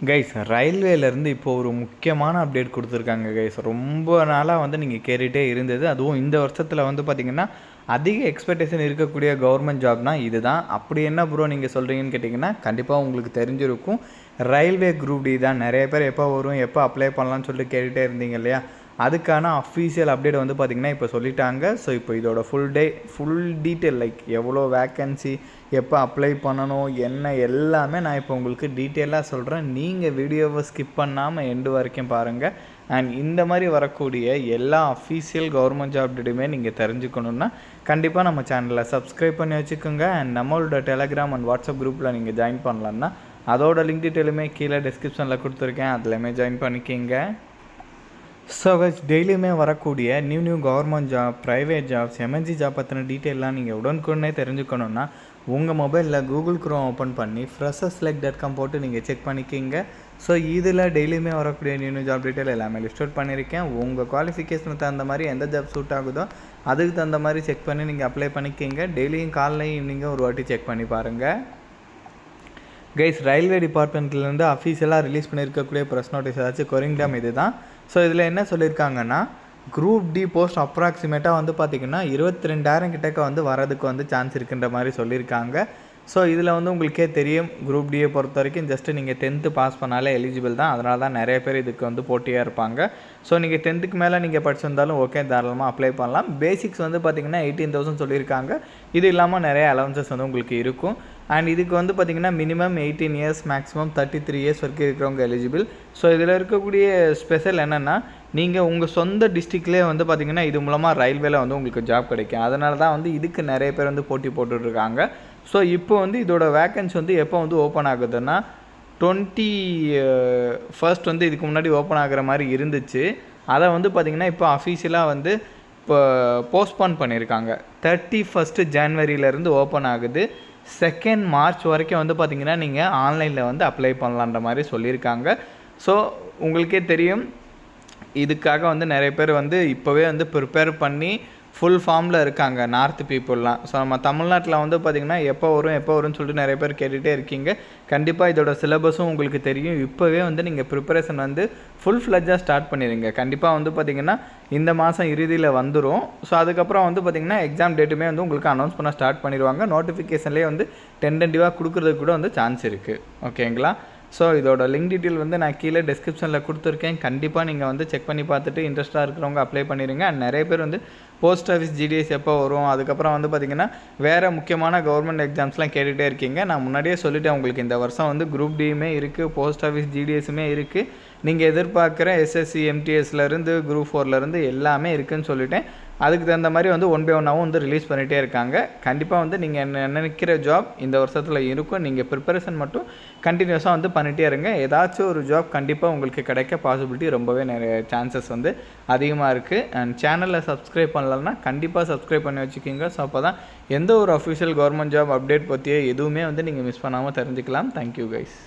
Guys ரயில்வேலேருந்து இப்போ ஒரு முக்கியமான அப்டேட் கொடுத்துருக்காங்க கைஸ். ரொம்ப நாளாக வந்து நீங்கள் கேட்டுகிட்டே இருந்தது. அதுவும் இந்த வருஷத்தில் வந்து பார்த்திங்கன்னா அதிக எக்ஸ்பெக்டேஷன் இருக்கக்கூடிய கவர்மெண்ட் ஜாப்னால் இது தான். அப்படி என்ன ப்ரோ நீங்கள் சொல்கிறீங்கன்னு கேட்டிங்கன்னா கண்டிப்பாக உங்களுக்கு தெரிஞ்சிருக்கும். ரயில்வே குரூப் டி தான். நிறைய பேர் எப்போ வரும், எப்போ அப்ளை பண்ணலான்னு சொல்லிட்டு கேட்டுகிட்டே இருந்தீங்க இல்லையா? அதுக்கான அஃபீஷியல் அப்டேட் வந்து பார்த்திங்கன்னா இப்போ சொல்லிட்டாங்க. ஸோ இப்போ இதோட ஃபுல் டீட்டெயில் லைக் எவ்வளோ வேக்கன்சி, எப்போ அப்ளை பண்ணணும், என்ன எல்லாமே நான் இப்போ உங்களுக்கு டீட்டெயிலாக சொல்கிறேன். நீங்கள் வீடியோவை ஸ்கிப் பண்ணாமல் எண்டு வரைக்கும் பாருங்கள். அண்ட் இந்த மாதிரி வரக்கூடிய எல்லா அஃபீஷியல் கவர்மெண்ட் ஜாப் அப்டேட்டுமே நீங்கள் தெரிஞ்சுக்கணுன்னா கண்டிப்பாக நம்ம சேனலில் சப்ஸ்கிரைப் பண்ணி வச்சுக்கோங்க. அண்ட் நம்மளோட டெலகிராம் அண்ட் வாட்ஸ்அப் குரூப்பில் நீங்கள் ஜாயின் பண்ணலான்னா அதோட லிங்க் டீட்டெயிலுமே கீழே டிஸ்கிரிப்ஷனில் கொடுத்துருக்கேன். அதுலேயுமே ஜாயின் பண்ணிக்கிங்க. ஸோ கைஸ் டெய்லியுமே வரக்கூடிய new government job, private jobs, MNC job பற்றின டீட்டெயிலாம் நீங்கள் உடனுக்குடனே தெரிஞ்சுக்கணுன்னா உங்கள் மொபைலில் கூகுள் க்ரோம் ஓப்பன் பண்ணி freshers.com போட்டு நீங்கள் செக் பண்ணிக்கிங்க. ஸோ இதில் டெய்லியுமே வரக்கூடிய நியூ ஜாப் டீட்டெயில் எல்லாமே லிஸ்ட் அவுட் பண்ணியிருக்கேன். உங்கள் குவாலிஃபிகேஷனுக்கு தகுந்த மாதிரி எந்த ஜாப் சூட் ஆகுதோ அதுக்கு தகுந்த மாதிரி செக் பண்ணி நீங்கள் அப்ளை பண்ணிக்கிங்க. டெய்லியும் காலையில் ஈவினிங்கும் ஒரு வாட்டி செக் பண்ணி பாருங்கள். கைஸ் ரயில்வே டிபார்ட்மெண்ட்லேருந்து அஃபீஷியலாக ரிலீஸ் பண்ணியிருக்கக்கூடிய ப்ரெஸ் நோட்டீஸ் ஏதாச்சும் கொரிங்டாம் இது தான். ஸோ இதில் என்ன சொல்லியிருக்காங்கன்னா குரூப் டி போஸ்ட் அப்ராக்சிமேட்டாக வந்து பார்த்திங்கன்னா 22,000 கிட்டக்க வந்து வரதுக்கு வந்து சான்ஸ் இருக்குன்ற மாதிரி சொல்லியிருக்காங்க. ஸோ இதில் வந்து உங்களுக்கே தெரியும், குரூப் டியை பொறுத்த வரைக்கும் ஜஸ்ட்டு நீங்கள் 10th பாஸ் பண்ணாலே எலிஜிபிள் தான். அதனால தான் நிறைய பேர் இதுக்கு வந்து போட்டியாக இருப்பாங்க. ஸோ நீங்கள் 10th மேலே நீங்கள் படிச்சிருந்தாலும் ஓகே, தாராளமாக அப்ளை பண்ணலாம். பேசிக்ஸ் வந்து பார்த்திங்கன்னா 18,000 சொல்லியிருக்காங்க. இது இல்லாமல் நிறைய அலவன்சஸ் வந்து உங்களுக்கு இருக்கும். அண்ட் இதுக்கு வந்து பார்த்திங்கன்னா மினிமம் 18 இயர்ஸ், மேக்ஸிமம் 33 இயர்ஸ் வரைக்கும் இருக்கிறவங்க எலிஜிபிள். ஸோ இதில் இருக்கக்கூடிய ஸ்பெஷல் என்னென்னா நீங்கள் உங்கள் சொந்த டிஸ்ட்ரிக்ட்லேயே வந்து பார்த்திங்கன்னா இது மூலமாக ரயில்வேல வந்து உங்களுக்கு ஜாப் கிடைக்கும். அதனால தான் வந்து இதுக்கு நிறைய பேர் வந்து போட்டி போட்டுட்ருக்காங்க. ஸோ இப்போ வந்து இதோட வேக்கன்சி வந்து எப்போ வந்து ஓப்பன் ஆகுதுன்னா 21st வந்து இதுக்கு முன்னாடி ஓப்பன் ஆகிற மாதிரி இருந்துச்சு. அதை வந்து பார்த்திங்கன்னா இப்போ அஃபீஷியலாக வந்து இப்போ போஸ்ட்பான் பண்ணியிருக்காங்க. 31st ஜனவரியிலேருந்து ஓப்பன் ஆகுது. 2nd மார்ச் வரைக்கும் வந்து பார்த்திங்கன்னா நீங்கள் ஆன்லைனில் வந்து அப்ளை பண்ணலான்ற மாதிரி சொல்லியிருக்காங்க. ஸோ உங்களுக்கே தெரியும், இதுக்காக வந்து நிறைய பேர் வந்து இப்போவே வந்து ப்ரிப்பேர் பண்ணி ஃபுல் ஃபார்மில் இருக்காங்க நார்த் பீப்புளெலாம். ஸோ நம்ம தமிழ்நாட்டில் வந்து பார்த்திங்கன்னா எப்போ வரும்னு சொல்லிட்டு நிறைய பேர் கேட்டுகிட்டே இருக்கீங்க. கண்டிப்பாக இதோட சிலபஸும் உங்களுக்கு தெரியும். இப்போவே வந்து நீங்கள் ப்ரிப்பரேஷன் வந்து ஃபுல் ஃப்ளெஜ்ஜாக ஸ்டார்ட் பண்ணிடுங்க. கண்டிப்பாக வந்து பார்த்திங்கன்னா இந்த மாதம் இறுதியில் வந்துடும். ஸோ அதுக்கப்புறம் வந்து பார்த்திங்கன்னா எக்ஸாம் டேட்டுமே வந்து உங்களுக்கு அனௌன்ஸ் பண்ண ஸ்டார்ட் பண்ணிடுவாங்க. நோட்டிஃபிகேஷன்லேயே வந்து டென்டென்டிவாக கொடுக்குறதுக்கு கூட வந்து சான்ஸ் இருக்குது. ஓகேங்களா? ஸோ இதோட லிங்க் டீட்டெயில் வந்து நான் கீழே டிஸ்கிரிப்ஷனில் கொடுத்துருக்கேன். கண்டிப்பாக நீங்கள் வந்து செக் பண்ணி பார்த்துட்டு இன்ட்ரெஸ்ட்டாக இருக்கிறவங்க அப்ளை பண்ணிடுங்க. அண்ட் நிறைய பேர் வந்து போஸ்ட் ஆஃபீஸ் ஜிடிஎஸ் எப்போ வரும், அதுக்கப்புறம் வந்து பார்த்திங்கன்னா வேறு முக்கியமான கவர்மெண்ட் எக்ஸாம்ஸ்லாம் கேட்டுகிட்டே இருக்கீங்க. நான் முன்னாடியே சொல்லிவிட்டேன், உங்களுக்கு இந்த வருஷம் வந்து குரூப் டியுமே இருக்குது, போஸ்ட் ஆஃபீஸ் ஜிடிஎஸுமே இருக்குது. நீங்கள் எதிர்பார்க்குற எஸ்எஸ்சி எம்டிஎஸ்லேருந்து குரூப் 4லேருந்து எல்லாமே இருக்குதுன்னு சொல்லிட்டேன். அதுக்கு தகுந்த மாதிரி வந்து 1 by 1ஆகவும் வந்து ரிலீஸ் பண்ணிகிட்டே இருக்காங்க. கண்டிப்பாக வந்து நீங்கள் நினைக்கிற ஜாப் இந்த வருஷத்தில் இருக்கும். நீங்கள் ப்ரிப்பரேஷன் மட்டும் கண்டினியூஸாக வந்து பண்ணிகிட்டே இருங்க. ஏதாச்சும் ஒரு ஜாப் கண்டிப்பாக உங்களுக்கு கிடைக்க பாசிபிலிட்டி ரொம்பவே நிறைய சான்சஸ் வந்து அதிகமாக இருக்குது. அண்ட் சேனலில் சப்ஸ்கிரைப் பண்ணலன்னா கண்டிப்பாக சப்ஸ்கிரைப் பண்ணி வச்சுக்கிங்க. ஸோ அப்போ தான் எந்த ஒரு அஃபிஷியல் கவர்மெண்ட் ஜாப் அப்டேட் பற்றியே எதுவுமே வந்து நீங்கள் மிஸ் பண்ணாமல் தெரிஞ்சுக்கலாம். Thank you guys.